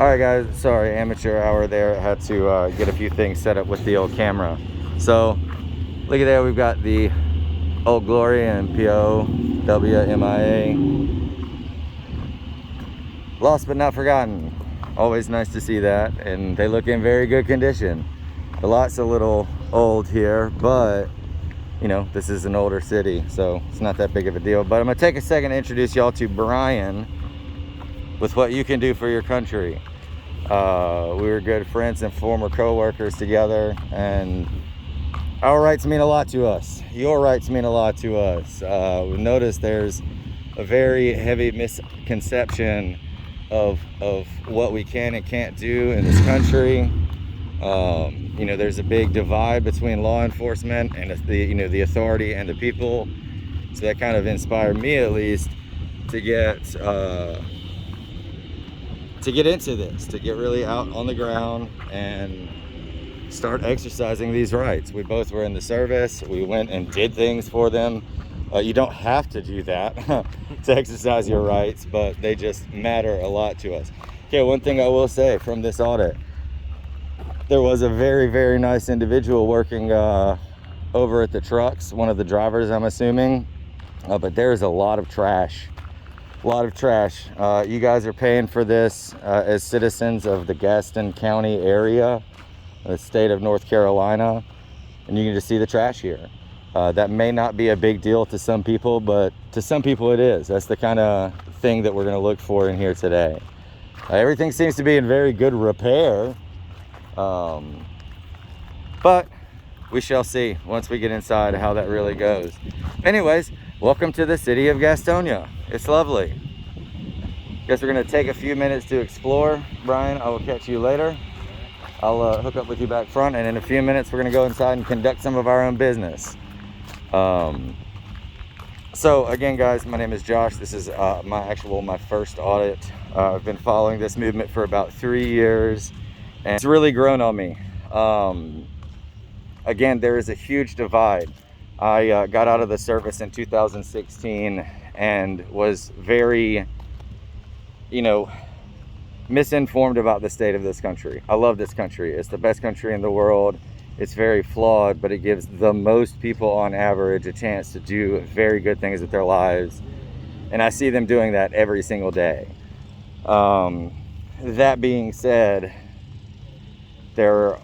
All right, guys, sorry, amateur hour there. I had to get a few things set up with the old camera. So look at there, we've got the Old Glory and POWMIA. Lost but not forgotten. Always nice to see that, and they look in very good condition. The lot's a little old here, but you know, this is an older city, so it's not that big of a deal. But I'm gonna take a second to introduce y'all to Brian with what you can do for your country. We were good friends and former co-workers together, and our rights mean a lot to us. Your rights mean a lot to us. We've noticed there's a very heavy misconception of what we can and can't do in this country. You know, there's a big divide between law enforcement and the authority and the people. So that kind of inspired me, at least, to get into this, to get really out on the ground and start exercising these rights. We both were in the service. We went and did things for them. You don't have to do that to exercise your rights, but they just matter a lot to us. Okay, one thing I will say from this audit, there was a very, very nice individual working over at the trucks, one of the drivers, I'm assuming, but there's a lot of trash. A lot of trash. You guys are paying for this as citizens of the Gaston County area, the state of North Carolina, and you can just see the trash here. That may not be a big deal to some people, but to some people it is. That's the kind of thing that we're going to look for in here today. Everything seems to be in very good repair, but we shall see once we get inside how that really goes. Anyways, welcome to the city of Gastonia. It's lovely. Guess we're going to take a few minutes to explore. Brian, I will catch you later. I'll hook up with you back front, and in a few minutes we're going to go inside and conduct some of our own business. So again, guys, my name is Josh. This is my first audit. I've been following this movement for about 3 years, and it's really grown on me. Again, there is a huge divide. I got out of the service in 2016 and was very, misinformed about the state of this country. I love this country. It's the best country in the world. It's very flawed, but it gives the most people on average a chance to do very good things with their lives. And I see them doing that every single day. That being said, sorry,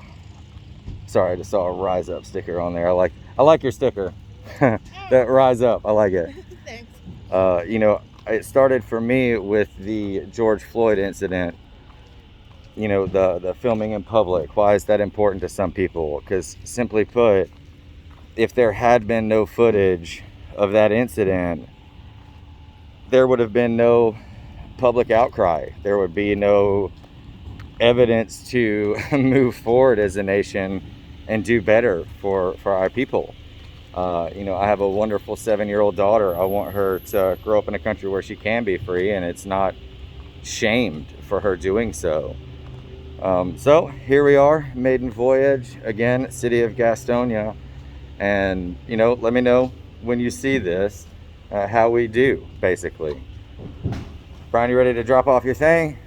I just saw a Rise Up sticker on there. I like your sticker. That Rise Up, I like it. Thanks. It started for me with the George Floyd incident. The filming in public. Why is that important to some people? Because simply put, if there had been no footage of that incident, there would have been no public outcry. There would be no evidence to move forward as a nation and do better for our people. I have a wonderful 7-year-old daughter. I want her to grow up in a country where she can be free and it's not shamed for her doing so. So here we are, maiden voyage, again, city of Gastonia. And, let me know when you see this, how we do, basically. Brian, you ready to drop off your thing?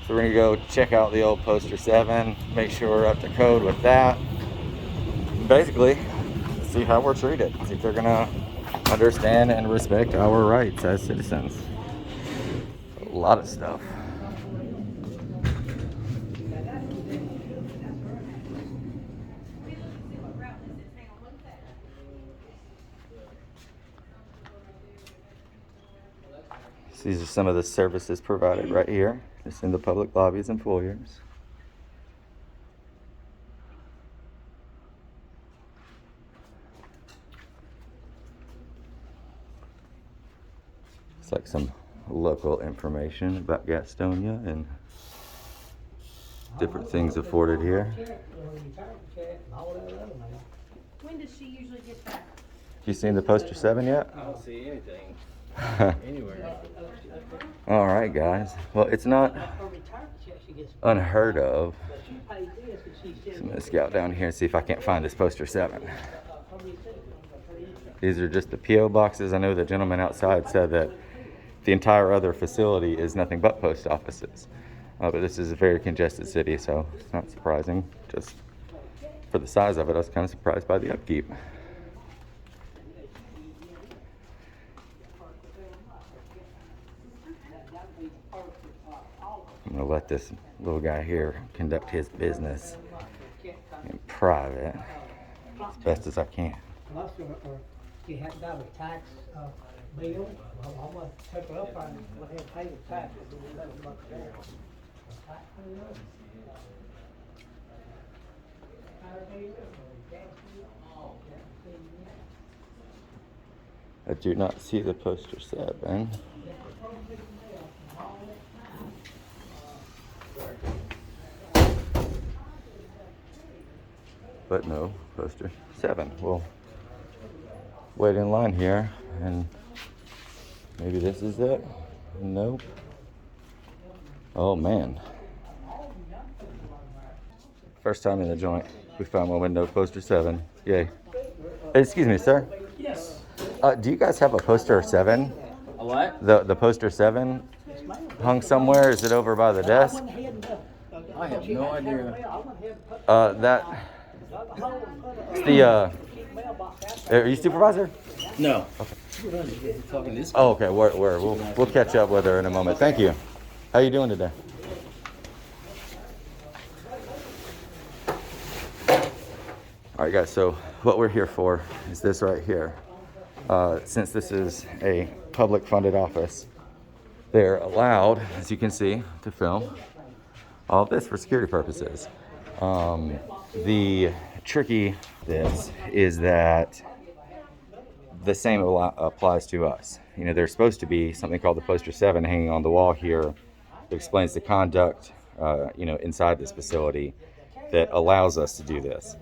So we're gonna go check out the old Poster 7, make sure we're up to code with that. Basically, see how we're treated, see if they're gonna understand and respect our rights as citizens. A lot of stuff. These are some of the services provided right here, just in the public lobbies and foyers. It's like some local information about Gastonia and different things afforded here. When does she usually get back? You seen the Poster 7 yet? I don't see anything anywhere. All right, guys. Well, it's not unheard of. So I'm gonna scout down here and see if I can't find this Poster 7. These are just the P.O. boxes. I know the gentleman outside said that the entire other facility is nothing but post offices. But this is a very congested city, so it's not surprising. Just for the size of it, I was kind of surprised by the upkeep. I'm gonna let this little guy here conduct his business in private as best as I can. You have got a tax bill, I'm gonna take it up and go ahead and pay the tax. I do not see the poster 7. But no, poster 7. We'll wait in line here, and maybe this is it. Nope. Oh man. First time in the joint, we found one with no poster 7. Yay. Hey, excuse me, sir. Yes. Do you guys have a poster 7? A what? The poster 7 hung somewhere? Is it over by the desk? I have no idea. It's the, are you supervisor? No. Okay. Talking this. Oh, okay. We'll catch up with her in a moment. Thank you. How you doing today? All right, guys. So what we're here for is this right here. Since this is a public-funded office, they're allowed, as you can see, to film all of this for security purposes. The tricky this is that the same applies to us. You know, there's supposed to be something called the poster 7 hanging on the wall here that explains the conduct, inside this facility that allows us to do this.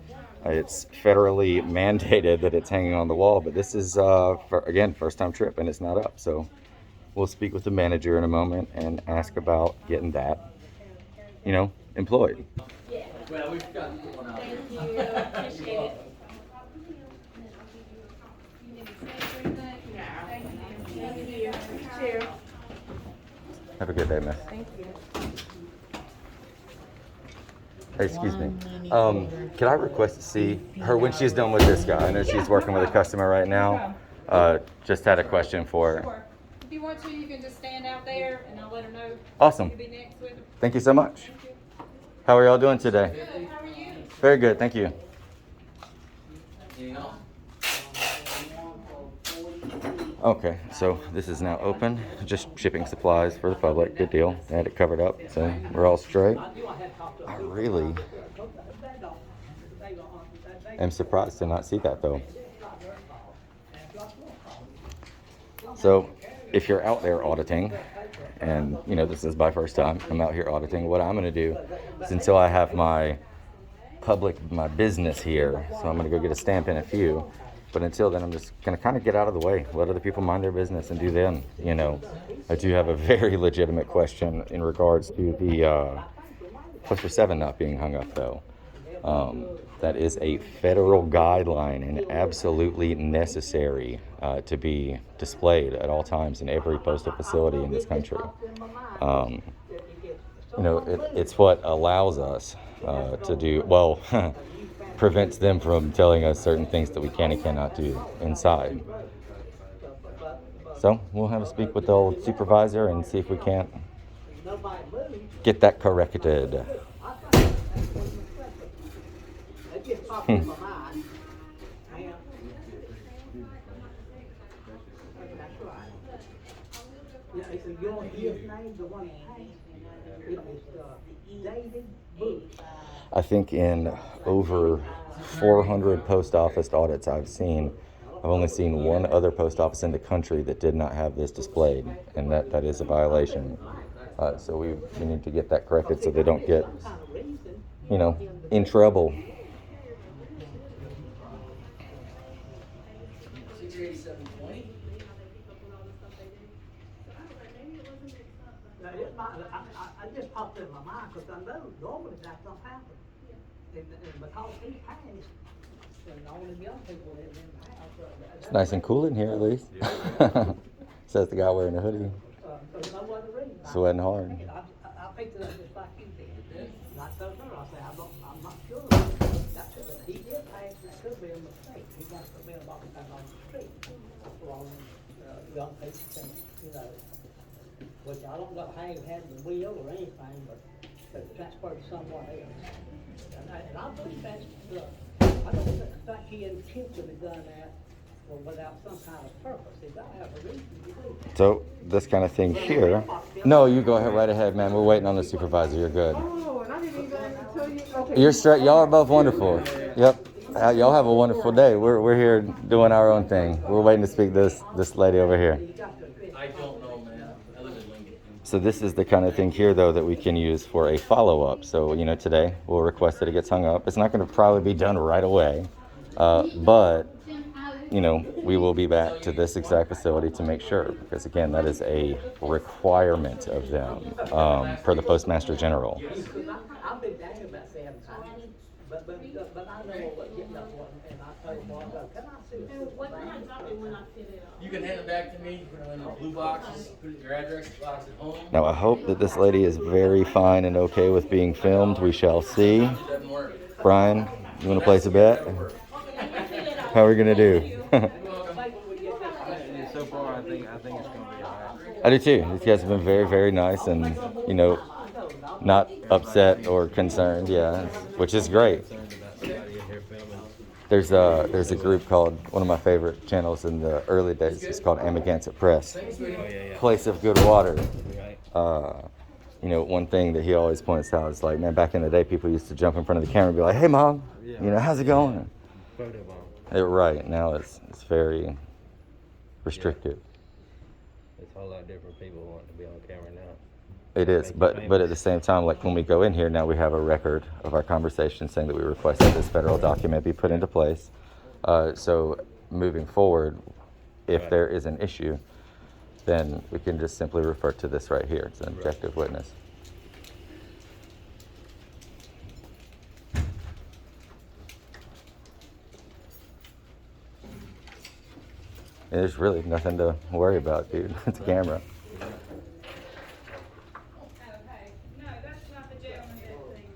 It's federally mandated that it's hanging on the wall, but this is, again, first time trip and it's not up. So we'll speak with the manager in a moment and ask about getting that, employed. Well, we've got to put one out. Thank you, appreciate it. Thank you. Cheers. Have a good day, miss. Thank you. Hey, excuse me. Can I request to see her when she's done with this guy? I know she's working with a customer right now. Just had a question for her. Sure. If you want to, you can just stand out there and I'll let her know. Awesome. You'll be next with her. Thank you so much. How are y'all doing today? Good, how are you? Very good, thank you. Okay, so this is now open. Just shipping supplies for the public. Good deal. They had it covered up, so we're all straight. I really am surprised to not see that though. So if you're out there auditing, and this is my first time, I'm out here auditing, what I'm gonna do is, until I have my business here, so I'm gonna go get a stamp in a few, but until then I'm just gonna kind of get out of the way, let other people mind their business and do them. I do have a very legitimate question in regards to the poster 7 not being hung up though. That is a federal guideline and absolutely necessary to be displayed at all times in every postal facility in this country. It's what allows us to do, well, prevents them from telling us certain things that we can and cannot do inside. So we'll have a speak with the old supervisor and see if we can't get that corrected. I think in over 400 post office audits I've seen, I've only seen one other post office in the country that did not have this displayed, and that is a violation. So we need to get that corrected so they don't get, in trouble. I just popped in my mind because I know normally that don't happen. And because he passed, and all the young people live in the house. It's nice and cool in here at least. Says the guy wearing a hoodie. there's no other reason. Sweating hard. I picked it up just like you did. And I told her, I said, I'm not sure. He did pass, it could be a mistake. He wants to be about on the street. For all young people think, which I don't know how he had the wheel or anything, but transferred to someone else. And I believe that's, I don't think he intentionally done that or without some kind of purpose. He gotta have a reason to do that. So this kind of thing here. No, you go ahead right ahead, man. We're waiting on the supervisor. You're good. Oh, and I didn't even tell you. Okay. You're straight. Y'all are both wonderful. Yep. Y'all have a wonderful day. We're here doing our own thing. We're waiting to speak to this lady over here. I don't know, man. I live in Lincoln. So this is the kind of thing here, though, that we can use for a follow-up. So, today we'll request that it gets hung up. It's not going to probably be done right away, but, we will be back to this exact facility to make sure, because, again, that is a requirement of them per the Postmaster General. I've been down here about 7 times, but I know what getting up one, and I told him, can I see it? You can hand it back to me, you put it in a blue boxes, put it in your address box at home. Now, I hope that this lady is very fine and okay with being filmed. We shall see. It doesn't work. Brian, you want to place a bet? How are we going to do? So far, I think it's gonna be alright. I do too. These guys have been very, very nice and, not upset or concerned, yeah, which is great. Concerned about somebody in here filming. There's a group called, one of my favorite channels in the early days, it's called Amagansett Press, Oh yeah. Place of Good Water. Right. One thing that he always points out is like, man, back in the day, people used to jump in front of the camera and be like, hey, Mom, how's it going? Photo bomb. Right, now it's very restricted. It's a whole lot different people wanting to be on camera now. It is, but at the same time, like when we go in here now, we have a record of our conversation saying that we request that this federal document be put into place. So moving forward, if there is an issue, then we can just simply refer to this right here. It's an objective witness. There's really nothing to worry about, dude. It's a camera. Okay, no, that's not the gentleman that thing.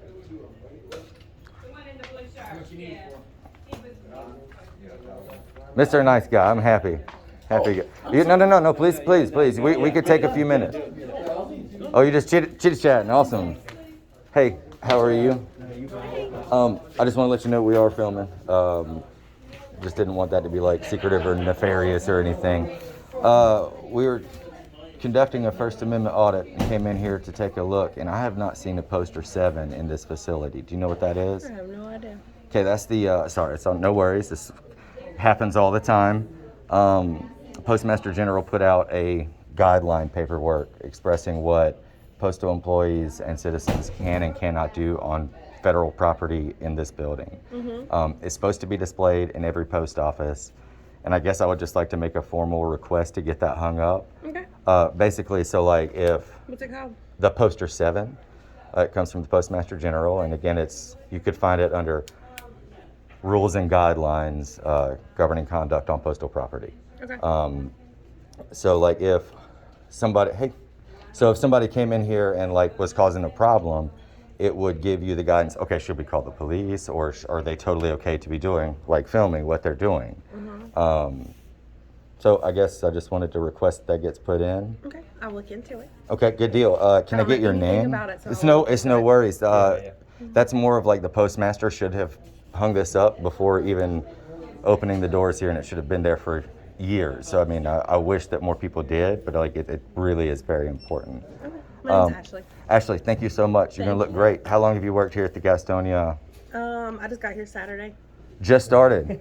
The one in the blue shirt, yeah. He was. Mr. Nice Guy, I'm happy. No, please. We could take a few minutes. Oh, you just chit-chatting, awesome. Hey, how are you? I just want to let you know we are filming. Just didn't want that to be like secretive or nefarious or anything. We were conducting a First Amendment audit and came in here to take a look, and I have not seen a poster 7 in this facility. Do you know what that is? I have no idea. Okay, that's the, no worries. This happens all the time. Postmaster General put out a guideline paperwork expressing what postal employees and citizens can and cannot do on federal property in this building. It's supposed to be displayed in every post office, and I guess I would just like to make a formal request to get that hung up. Okay. Basically, so like if What's it called? the poster 7, it comes from the Postmaster General, and again, you could find it under rules and guidelines governing conduct on postal property. Okay. So like if somebody came in here and like was causing a problem, it would give you the guidance, okay, should we call the police, or are they totally okay to be doing, like filming what they're doing? So I guess I just wanted to request that gets put in. Okay. I'll look into it. Okay, good deal. Can I don't get your know anything name? about it, so It's I'll no, look it's into no it. worries. That's more of like the postmaster should have hung this up before even opening the doors here, and it should have been there for years. So I mean, I wish that more people did, but like it really is very important. Okay. My name's Ashley. Ashley, thank you so much. You're gonna look great. How long have you worked here at the Gastonia? I just got here Saturday. Just started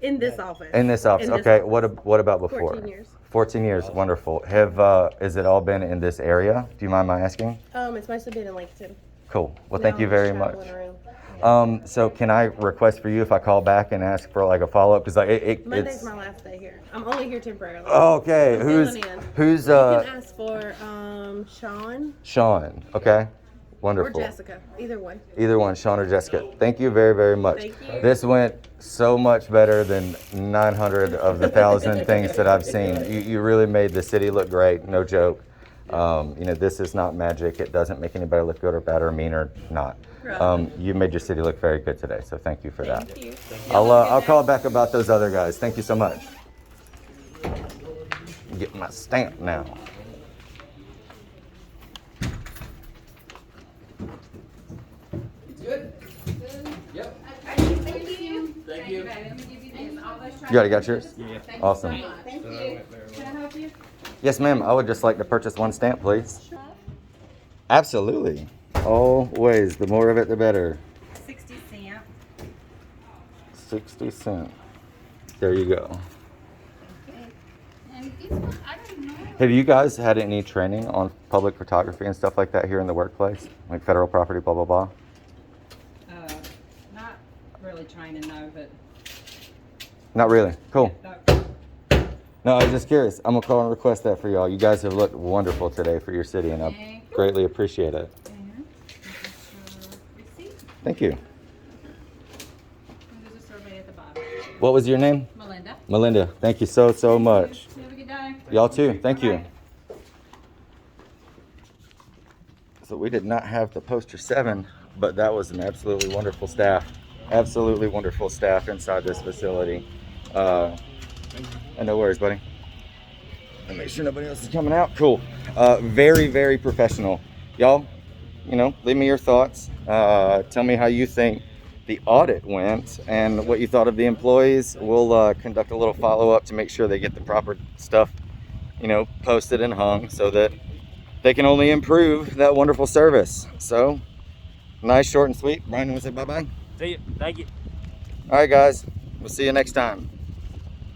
In this office. in this office. In this Okay. office. What about before? 14 years. 14 years. Wonderful. Has it all been in this area? Do you mind my asking? It's mostly been in Lincoln. Cool. Well, Now thank you I'm very just much. traveling around. So can I request for you if I call back and ask for like a follow-up? Because like Monday's it's my last day here. I'm only here temporarily. okay. I'm Who's filling in. who's You can ask for Sean Sean? Okay, or wonderful. Jessica. Either one. Either one, Sean or Jessica. Thank you very, very much. Thank you. This went so much better than 900 of the 1,000 things that I've seen. You really made the city look great, no joke. You know, this is not magic. It doesn't make anybody look good or bad or mean or not. You made your city look very good today, so thank you for that. Thank you. I'll call back about those other guys. Thank you so much. Get my stamp now. It's good? Yep. Thank you. Thank you. Let me give you this. All those You already got yours? Yeah. Awesome. Thank you. Can I help you? Yes, ma'am. I would just like to purchase one stamp, please. Absolutely. Always. The more of it, the better. 60 cents. 60 cents. There you go. And this one, I don't know. Have you guys had any training on public photography and stuff like that here in the workplace? Like federal property, blah, blah, blah? Not really training, no, but. Not really. Cool. No. No, I was just curious. I'm going to call and request that for y'all. You guys have looked wonderful today for your city, and I Thank you. greatly appreciate it. Receipt. Thank you. And there's a survey at the bottom. What was your name? Melinda. Melinda. Thank you so, so much. Have a good day. Y'all too. Thank you. Bye. So we did not have the poster 7, but that was an absolutely wonderful staff. Absolutely wonderful staff inside this facility. And no worries, buddy. And make sure nobody else is coming out. Cool. Very, very professional. Y'all, you know, leave me your thoughts. Tell me how you think the audit went and what you thought of the employees. We'll conduct a little follow-up to make sure they get the proper stuff, you know, posted and hung so that they can only improve that wonderful service. So, nice, short, and sweet. Brian, want to say bye-bye? See you. Thank you. All right, guys. We'll see you next time.